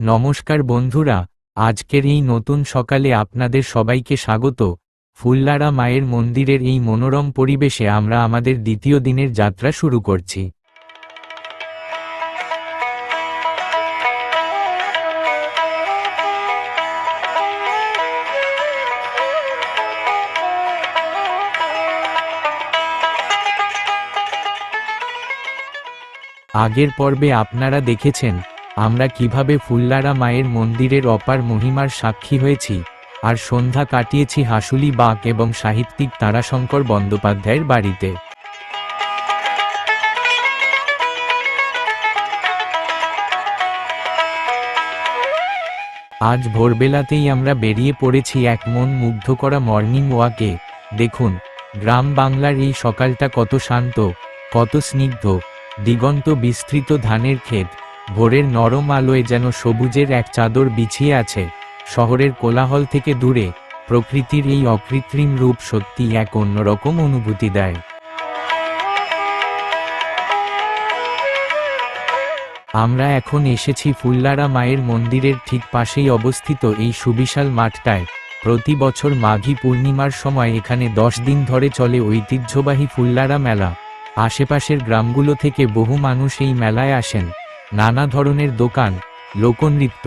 নমস্কার বন্ধুরা, আজকের এই নতুন সকালে আপনাদের সবাইকে স্বাগত। ফুল্লারা মায়ের মন্দিরের এই মনোরম পরিবেশে আমরা আমাদের দ্বিতীয় দিনের যাত্রা শুরু করছি। আগের পর্বে আপনারা দেখেছেন আমরা কিভাবে ফুল্লারা মায়ের মন্দিরের অপার মহিমার সাক্ষী হয়েছি আর সন্ধ্যা কাটিয়েছি হাসুলি বাগ এবং সাহিত্যিক তারাশঙ্কর বন্দ্যোপাধ্যায়ের বাড়িতে। আজ ভোরবেলাতেই আমরা বেরিয়ে পড়েছি এক মন মুগ্ধ করা মর্নিং ওয়াকে। দেখুন, গ্রাম বাংলার এই সকালটা কত শান্ত, কত স্নিগ্ধ। দিগন্ত বিস্তৃত ধানের ক্ষেত, ভোরের নরম আলোয় যেন সবুজের এক চাদর বিছিয়ে আছে। শহরের কোলাহল থেকে দূরে প্রকৃতির এই অকৃত্রিম রূপ সত্যি এক অন্যরকম অনুভূতি দেয়। আমরা এখন এসেছি ফুল্লারা মায়ের মন্দিরের ঠিক পাশেই অবস্থিত এই সুবিশাল মাঠটায়। প্রতি বছর মাঘী পূর্ণিমার সময় এখানে 10 দিন ধরে চলে ঐতিহ্যবাহী ফুল্লারা মেলা। আশেপাশের গ্রামগুলো থেকে বহু মানুষ এই মেলায় আসেন। নানা ধরনের দোকান, লোকনৃত্য,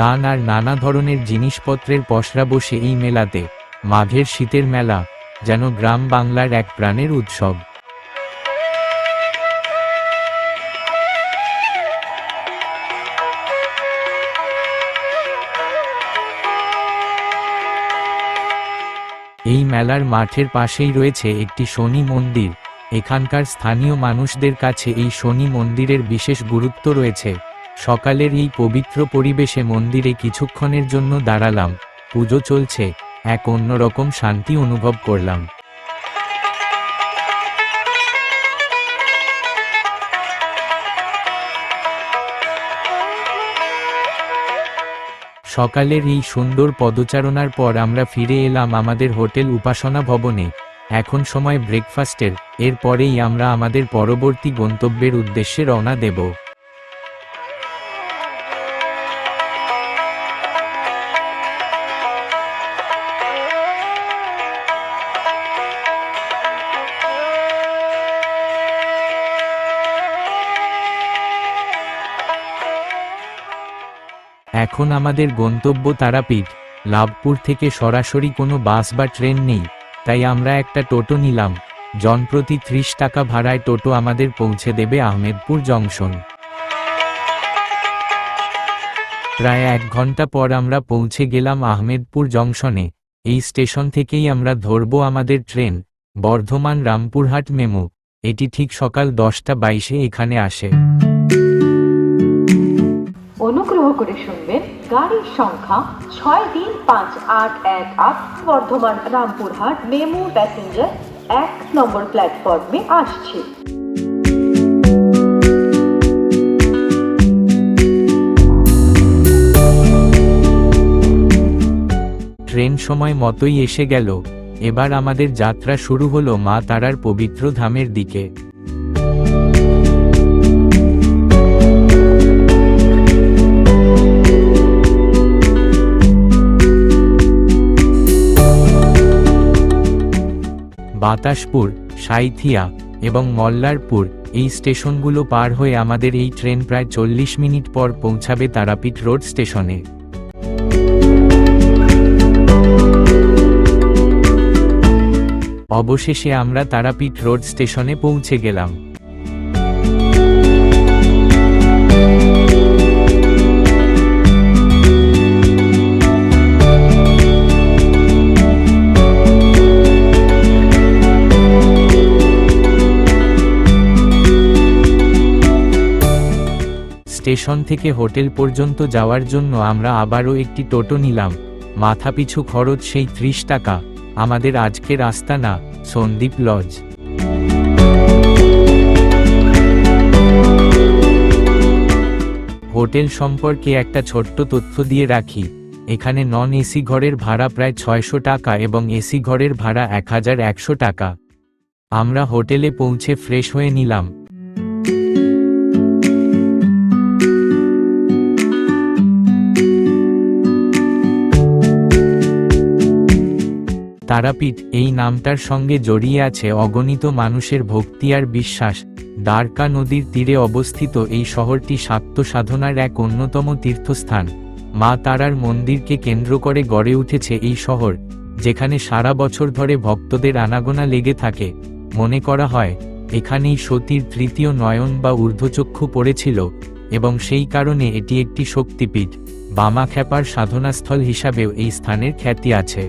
গান আর নানা ধরনের জিনিসপত্রের পসরা বসে এই মেলাতে। মাঘের শীতের মেলা যেন গ্রাম বাংলার এক প্রাণের উৎসব। এই মেলার মাঠের পাশেই রয়েছে একটি শনি মন্দির। এখানকার স্থানীয় মানুষদের কাছে এই শনি মন্দিরের বিশেষ গুরুত্ব রয়েছে। সকালের এই পবিত্র পরিবেশে মন্দিরে কিছুক্ষণের জন্য দাঁড়ালাম। পুজো চলছে, এক অন্যরকম শান্তি অনুভব করলাম। সকালের এই সুন্দর পদচারণার পর আমরা ফিরে এলাম আমাদের হোটেল উপাসনা ভবনে। এখন সময় ব্রেকফাস্টের। এরপরেই আমরা আমাদের পরবর্তী গন্তব্যের উদ্দেশ্যে রওনা দেব। এখন আমাদের গন্তব্য তারাপীঠ। লাভপুর থেকে সরাসরি কোনো বাস বা ট্রেন নেই, তাই আমরা একটা টোটো নিলাম। জনপ্রতি 30 টাকা ভাড়ায় টোটো আমাদের পৌঁছে দেবে আহমেদপুর জংশন। প্রায় 1 ঘন্টা পর আমরা পৌঁছে গেলাম আহমেদপুর জংশনে। এই স্টেশন থেকেই আমরা ধরব আমাদের ট্রেন, বর্ধমান রামপুরহাট মেমো। এটি ঠিক সকাল 10:22 এখানে আসে। অনুগ্রহ করে শুনবেন, গাড়ির সংখ্যা 63518 বর্ধমান রামপুরহাট মেমো প্যাসেঞ্জার 1 নম্বর প্ল্যাটফর্মে আসছে। ট্রেন সময় মতোই এসে গেল। এবার আমাদের যাত্রা শুরু হলো মা তারার পবিত্র ধামের দিকে। বাতাসপুর, সাঁইথিয়া এবং মল্লারপুর এই স্টেশনগুলো পার হয়ে আমাদের এই ট্রেন প্রায় 40 মিনিট পর পৌঁছাবে তারাপীঠ রোড স্টেশনে। অবশেষে আমরা তারাপীঠ রোড স্টেশনে পৌঁছে গেলাম। স্টেশন থেকে হোটেল পর্যন্ত যাওয়ার জন্য আমরা আবারও একটি টোটো নিলাম। মাথাপিছু খরচ সেই 30 টাকা। আমাদের আজকের আস্তানা সন্দীপ লজ। হোটেল সম্পর্কে একটা ছোট্ট তথ্য দিয়ে রাখি। এখানে নন এসি ঘরের ভাড়া প্রায় 600 টাকা এবং এসি ঘরের ভাড়া 1100 টাকা। আমরা হোটেলে পৌঁছে ফ্রেশ হয়ে নিলাম। তারাপীঠ এই নামটার সঙ্গে জড়িয়ে আছে অগণিত মানুষের ভক্তি আর বিশ্বাস। দ্বারকা নদীর তীরে অবস্থিত এই শহরটি শাক্ত সাধনার এক অন্যতম তীর্থস্থান। মা তারার মন্দিরকে কেন্দ্র করে গড়ে উঠেছে এই শহর, যেখানে সারা বছর ধরে ভক্তদের আনাগোনা লেগে থাকে। মনে করা হয় এখানেই সতীর তৃতীয় নয়ন বা ঊর্ধ্বচক্ষু পড়েছিল, এবং সেই কারণে এটি একটি শক্তিপীঠ। বামাখ্যাপার সাধনাস্থল হিসাবেও এই স্থানের খ্যাতি আছে।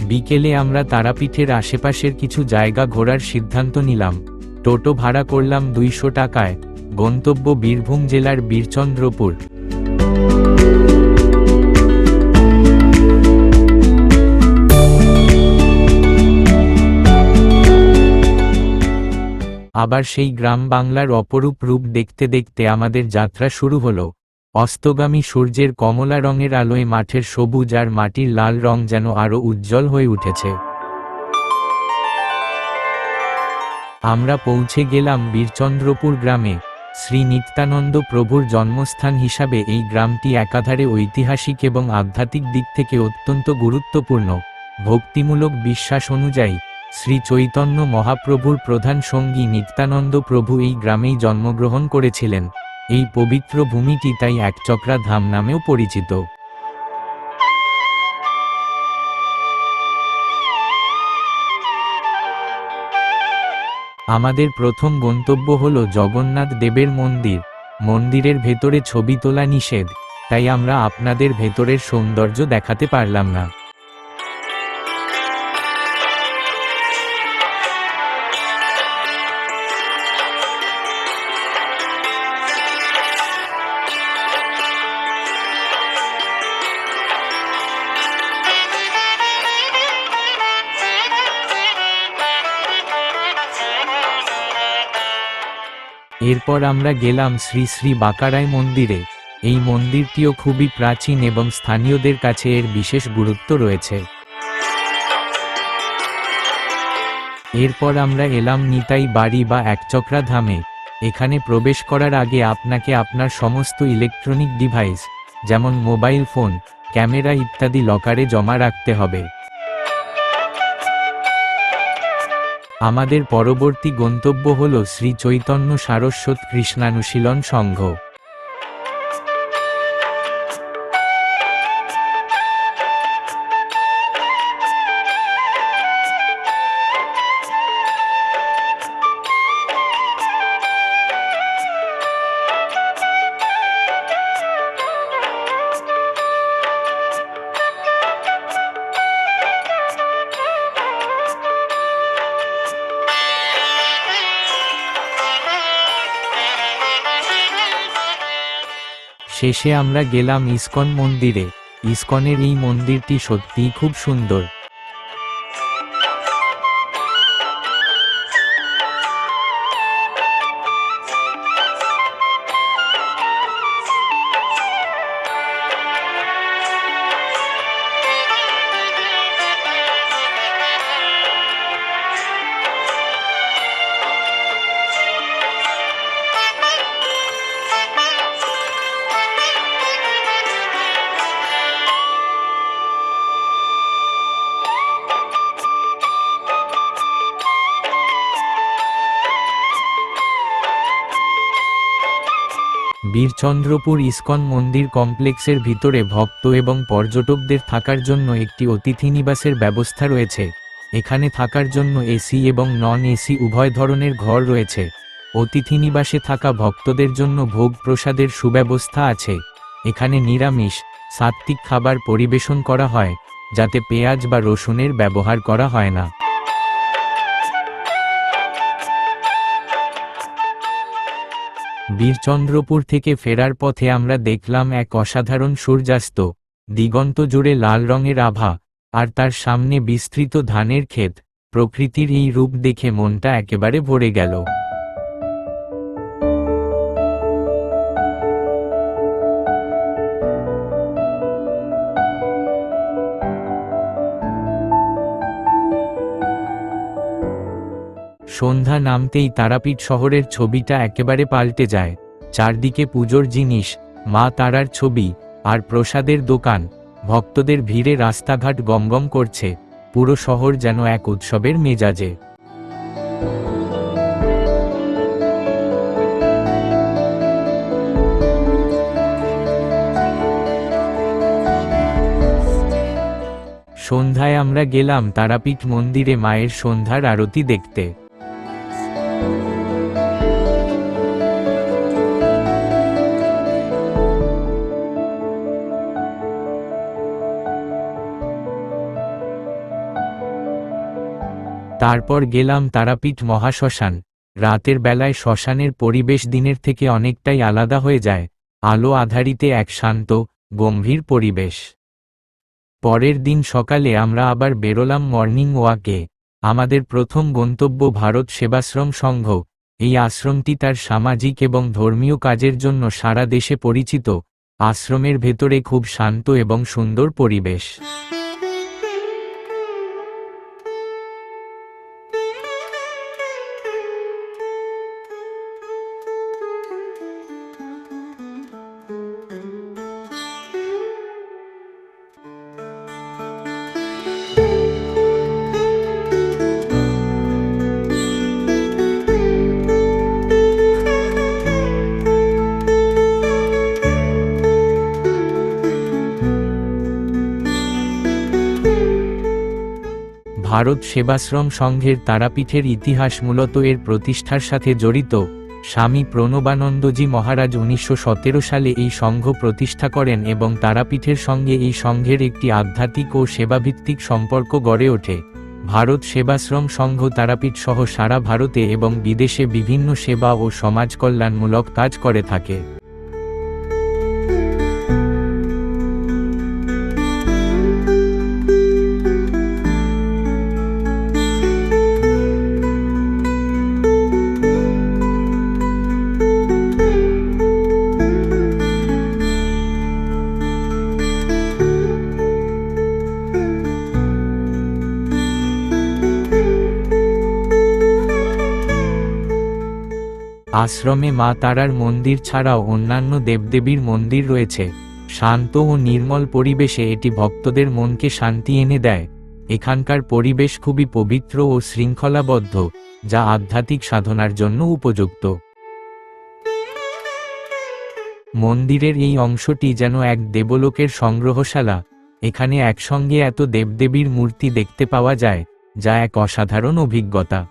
বিকেলে আমরা তারাপীঠের আশেপাশের কিছু জায়গা ঘোরার সিদ্ধান্ত নিলাম। টোটো ভাড়া করলাম 200 টাকায়। গন্তব্য বীরভূম জেলার বীরচন্দ্রপুর। আবার সেই গ্রাম বাংলার অপরূপ রূপ দেখতে দেখতে আমাদের যাত্রা শুরু হলো। অস্তগামী সূর্যের কমলা রঙের আলোয় মাঠের সবুজ আর মাটির লাল রং যেন আরও উজ্জ্বল হয়ে উঠেছে। আমরা পৌঁছে গেলাম বীরচন্দ্রপুর গ্রামে। শ্রী নিত্যানন্দ প্রভুর জন্মস্থান হিসাবে এই গ্রামটি একাধারে ঐতিহাসিক এবং আধ্যাত্মিক দিক থেকে অত্যন্ত গুরুত্বপূর্ণ। ভক্তিমূলক বিশ্বাস অনুযায়ী শ্রী চৈতন্য মহাপ্রভুর প্রধান সঙ্গী নিত্যানন্দ প্রভু এই গ্রামেই জন্মগ্রহণ করেছিলেন। এই পবিত্র ভূমিটি তাই একচক্রা ধাম নামেও পরিচিত। আমাদের প্রথম গন্তব্য হল জগন্নাথ দেবের মন্দির। মন্দিরের ভেতরে ছবি তোলা নিষেধ, তাই আমরা আপনাদের ভেতরের সৌন্দর্য দেখাতে পারলাম না। এরপর আমরা গেলাম শ্রী শ্রী বাঁকারায় মন্দিরে। এই মন্দিরটিও খুবই প্রাচীন এবং স্থানীয়দের কাছে এর বিশেষ গুরুত্ব রয়েছে। এরপর আমরা এলাম নিতাই বাড়ি বা একচক্রা ধামে। এখানে প্রবেশ করার আগে আপনাকে আপনার সমস্ত ইলেকট্রনিক ডিভাইস, যেমন মোবাইল ফোন, ক্যামেরা ইত্যাদি লকারে জমা রাখতে হবে। আমাদের পরবর্তী গন্তব্য হল শ্রী চৈতন্য সারস্বত কৃষ্ণানুশীলন সংঘ। শেষে আমরা গেলাম ইসকন মন্দিরে। ইসকনের এই মন্দিরটি সত্যিই খুব সুন্দর। বীরচন্দ্রপুর ইসকন মন্দির কমপ্লেক্সের ভিতরে ভক্ত এবং পর্যটকদের থাকার জন্য একটি অতিথি নিবাসের ব্যবস্থা রয়েছে। এখানে থাকার জন্য এসি এবং নন এসি উভয় ধরনের ঘর রয়েছে। অতিথি নিবাসে থাকা ভক্তদের জন্য ভোগ প্রসাদের সুব্যবস্থা আছে। এখানে নিরামিষ, সাত্ত্বিক খাবার পরিবেশন করা হয়, যাতে পেঁয়াজ বা রসুনের ব্যবহার করা হয় না। বীরচন্দ্রপুর থেকে ফেরার পথে আমরা দেখলাম এক অসাধারণ সূর্যাস্ত। দিগন্ত জুড়ে লাল রঙের আভা, আর তার সামনে বিস্তৃত ধানের ক্ষেত। প্রকৃতির এই রূপ দেখে মনটা একেবারে ভরে গেল। সন্ধ্যা নামতেই তারাপীঠ শহরের ছবিটা একেবারে পাল্টে যায়। চারদিকে পুজোর জিনিস, মা তারার ছবি, আর প্রসাদের দোকান। ভক্তদের ভিড়ে রাস্তাঘাট গমগম করছে। পুরো শহর যেন এক উৎসবের মেজাজে। সন্ধ্যায় আমরা গেলাম তারাপীঠ মন্দিরে মায়ের সন্ধ্যার আরতি দেখতে। তারপর গেলাম তারাপীঠ মহাশ্মশান। রাতের বেলায় শ্মশানের পরিবেশ দিনের থেকে অনেকটাই আলাদা হয়ে যায়, আলো আধারিতে এক শান্ত গম্ভীর পরিবেশ। পরের দিন সকালে আমরা আবার বেরোলাম মর্নিং ওয়াকে। আমাদের প্রথম গন্তব্য ভারত সেবাশ্রম সংঘ। এই আশ্রমটি তার সামাজিক এবং ধর্মীয় কাজের জন্য সারা দেশে পরিচিত। আশ্রমের ভেতরে খুব শান্ত এবং সুন্দর পরিবেশ। ভারত সেবাশ্রম সংঘের তারাপীঠের ইতিহাস মূলত এর প্রতিষ্ঠার সাথে জড়িত। স্বামী প্রণবানন্দজি মহারাজ 1917 সালে এই সংঘ প্রতিষ্ঠা করেন এবং তারাপীঠের সঙ্গে এই সংঘের একটি আধ্যাত্মিক ও সেবাভিত্তিক সম্পর্ক গড়ে ওঠে। ভারত সেবাশ্রম সংঘ তারাপীঠ সহ সারা ভারতে এবং বিদেশে বিভিন্ন সেবা ও সমাজ কল্যাণমূলক কাজ করে থাকে। আশ্রমে মা তারার মন্দির ছাড়াও অন্যান্য দেবদেবীর মন্দির রয়েছে। শান্ত ও নির্মল পরিবেশে এটি ভক্তদের মনকে শান্তি এনে দেয়। এখানকার পরিবেশ খুবই পবিত্র ও শৃঙ্খলাবদ্ধ, যা আধ্যাত্মিক সাধনার জন্য উপযুক্ত। মন্দিরের এই অংশটি যেন এক দেবলোকের সংগ্রহশালা। এখানে একসঙ্গে এত দেবদেবীর মূর্তি দেখতে পাওয়া যায়, যা এক অসাধারণ অভিজ্ঞতা।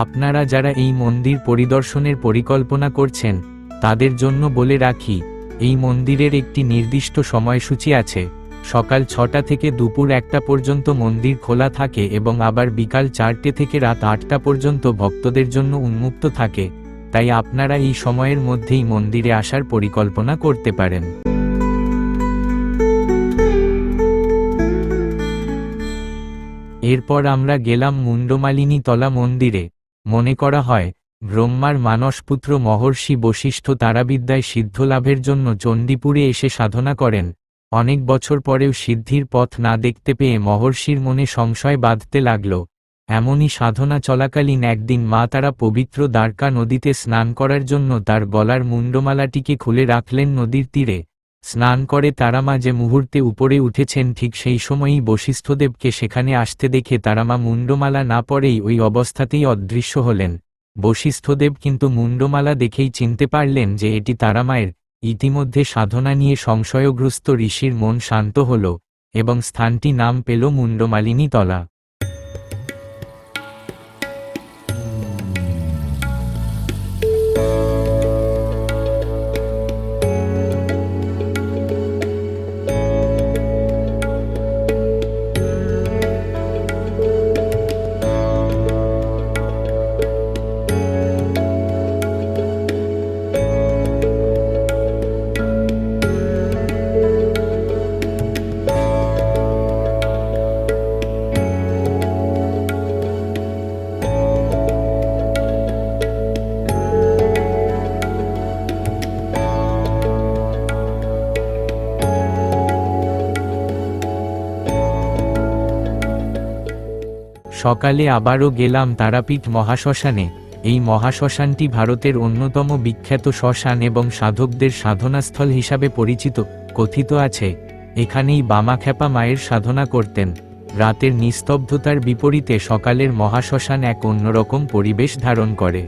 আপনারা যারা এই মন্দির পরিদর্শনের পরিকল্পনা করছেন, তাদের জন্য বলে রাখি, এই মন্দিরের একটি নির্দিষ্ট সময়সূচি আছে। সকাল 6টা থেকে দুপুর 1টা পর্যন্ত মন্দির খোলা থাকে এবং আবার বিকাল 4টে থেকে রাত 8টা পর্যন্ত ভক্তদের জন্য উন্মুক্ত থাকে। তাই আপনারা এই সময়ের মধ্যেই মন্দিরে আসার পরিকল্পনা করতে পারেন। এরপর আমরা গেলাম মুন্ডমালিনী তলা মন্দিরে। মনে করা হয়, ব্রহ্মার মানসপুত্র মহর্ষি বশিষ্ঠ তারাবিদ্যায় সিদ্ধলাভের জন্য চণ্ডীপুরে এসে সাধনা করেন। অনেক বছর পরেও সিদ্ধির পথ না দেখতে পেয়ে মহর্ষির মনে সংশয় বাঁধতে লাগল। এমনই সাধনা চলাকালীন একদিন মা তারা পবিত্র দ্বারকা নদীতে স্নান করার জন্য তার গলার মুন্ডমালাটিকে খুলে রাখলেন নদীর তীরে। স্নান করে তারামা যে মুহূর্তে উপরে উঠেছেন ঠিক সেই সময়ই বশিষ্ঠদেবকে সেখানে আসতে দেখে তারামা মুন্ডমালা না পরেই ওই অবস্থাতেই অদৃশ্য হলেন। বশিষ্ঠদেব কিন্তু মুন্ডমালা দেখেই চিনতে পারলেন যে এটি তারামায়ের। ইতিমধ্যে সাধনা নিয়ে সংশয়গ্রস্ত ঋষির মন শান্ত হল এবং স্থানটি নাম পেল মুন্ডমালিনী তলা। সকালে আবারও গেলাম তারাপীঠ মহাশ্মশানে। এই মহাশ্মশানটি ভারতের অন্যতম বিখ্যাত শ্মশান এবং সাধকদের সাধনাস্থল হিসাবে পরিচিত। কথিত আছে এখানেই বামাখ্যাপা মায়ের সাধনা করতেন। রাতের নিস্তব্ধতার বিপরীতে সকালের মহাশ্মশান এক অন্যরকম পরিবেশ ধারণ করে।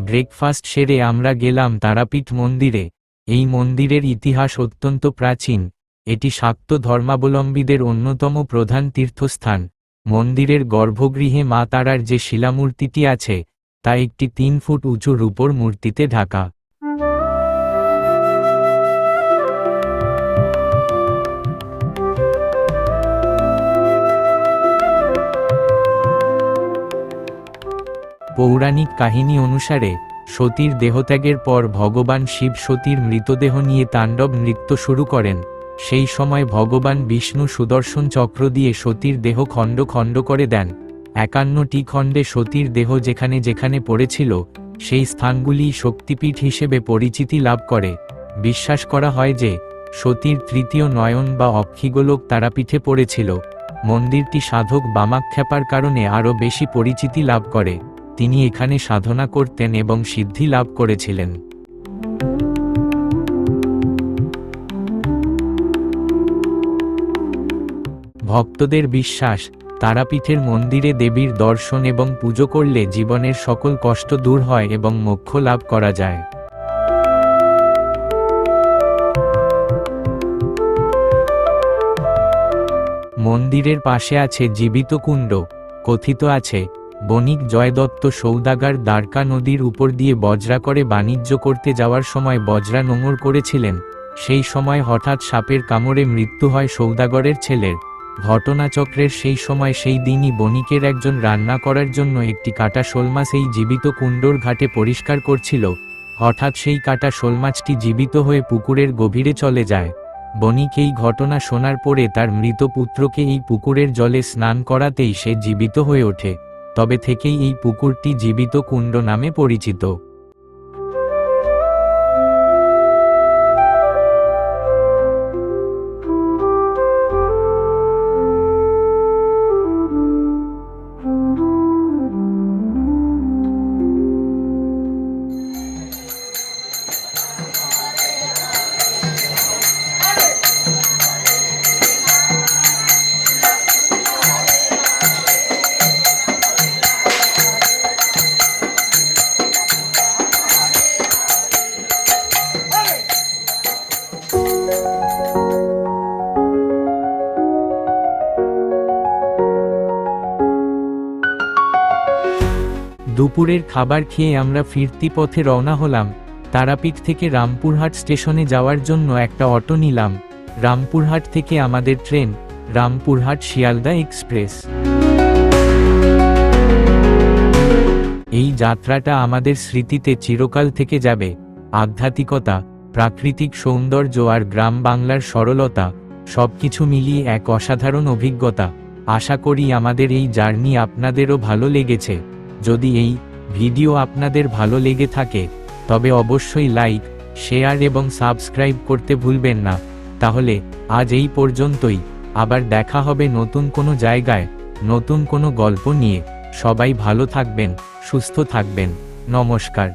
ব্রেকফাস্ট সেরে আমরা গেলাম তারাপীঠ মন্দিরে। এই মন্দিরের ইতিহাস অত্যন্ত প্রাচীন। এটি শাক্ত ধর্মাবলম্বীদের অন্যতম প্রধান তীর্থস্থান। মন্দিরের গর্ভগৃহে মা তারার যে শিলামূর্তিটি আছে তা একটি 3 ফুট উঁচু রূপোর মূর্তিতে ঢাকা। পৌরাণিক কাহিনী অনুসারে সতীর দেহত্যাগের পর ভগবান শিব সতীর মৃতদেহ নিয়ে তাণ্ডব নৃত্য শুরু করেন। সেই সময় ভগবান বিষ্ণু সুদর্শন চক্র দিয়ে সতীর দেহ খণ্ড খণ্ড করে দেন। 51টি খণ্ডে সতীর দেহ যেখানে যেখানে পড়েছিল সেই স্থানগুলি শক্তিপীঠ হিসেবে পরিচিতি লাভ করে। বিশ্বাস করা হয় যে সতীর তৃতীয় নয়ন বা অক্ষিগোলক তারাপীঠে পড়েছিল। মন্দিরটি সাধক বামাখ্যাপার কারণে আরও বেশি পরিচিতি লাভ করে। তিনি এখানে সাধনা করতেন এবং সিদ্ধি লাভ করেছিলেন। ভক্তদের বিশ্বাস তারাপীঠের মন্দিরে দেবীর দর্শন এবং পুজো করলে জীবনের সকল কষ্ট দূর হয় এবং মোক্ষ লাভ করা যায়। মন্দিরের পাশে আছে জীবিত কুণ্ড। কথিত আছে বণিক জয়দত্ত সৌদাগর দ্বারকা নদীর উপর দিয়ে বজরা করে বাণিজ্য করতে যাওয়ার সময় বজরা নোঙর করেছিলেন। সেই সময় হঠাৎ সাপের কামড়ে মৃত্যু হয় সৌদাগরের ছেলের। ঘটনাচক্রের সেই সময় সেই দিনই বণিকের একজন রান্না করার জন্য একটি কাটা শোলমাছ এই জীবিত কুণ্ডর ঘাটে পরিষ্কার করছিল। হঠাৎ সেই কাটা শোলমাছটি জীবিত হয়ে পুকুরের গভীরে চলে যায়। বণিক এই ঘটনা শোনার পরে তার মৃত পুত্রকে এই পুকুরের জলে স্নান করাতেই সে জীবিত হয়ে ওঠে। তবে থেকেই এই পুকুরটি জীবিত কুণ্ড নামে পরিচিত। দুপুরের খাবার খেয়ে আমরা ফিরতি পথে রওনা হলাম। তারাপীঠ থেকে রামপুরহাট স্টেশনে যাওয়ার জন্য একটা অটো নিলাম। রামপুরহাট থেকে আমাদের ট্রেন রামপুরহাট শিয়ালদা এক্সপ্রেস। এই যাত্রাটা আমাদের স্মৃতিতে চিরকাল থেকে যাবে। আধ্যাত্মিকতা, প্রাকৃতিক সৌন্দর্য আর গ্রাম বাংলার সরলতা সবকিছু মিলিয়ে এক অসাধারণ অভিজ্ঞতা। আশা করি আমাদের এই জার্নি আপনাদেরও ভালো লেগেছে। যদি এই ভিডিও আপনাদের ভালো লেগে থাকে তবে অবশ্যই লাইক, শেয়ার এবং সাবস্ক্রাইব করতে ভুলবেন না। তাহলে আজ এই পর্যন্তই। আবার দেখা হবে নতুন কোনো জায়গায়, নতুন কোনো গল্প নিয়ে। সবাই ভালো থাকবেন, সুস্থ থাকবেন। নমস্কার।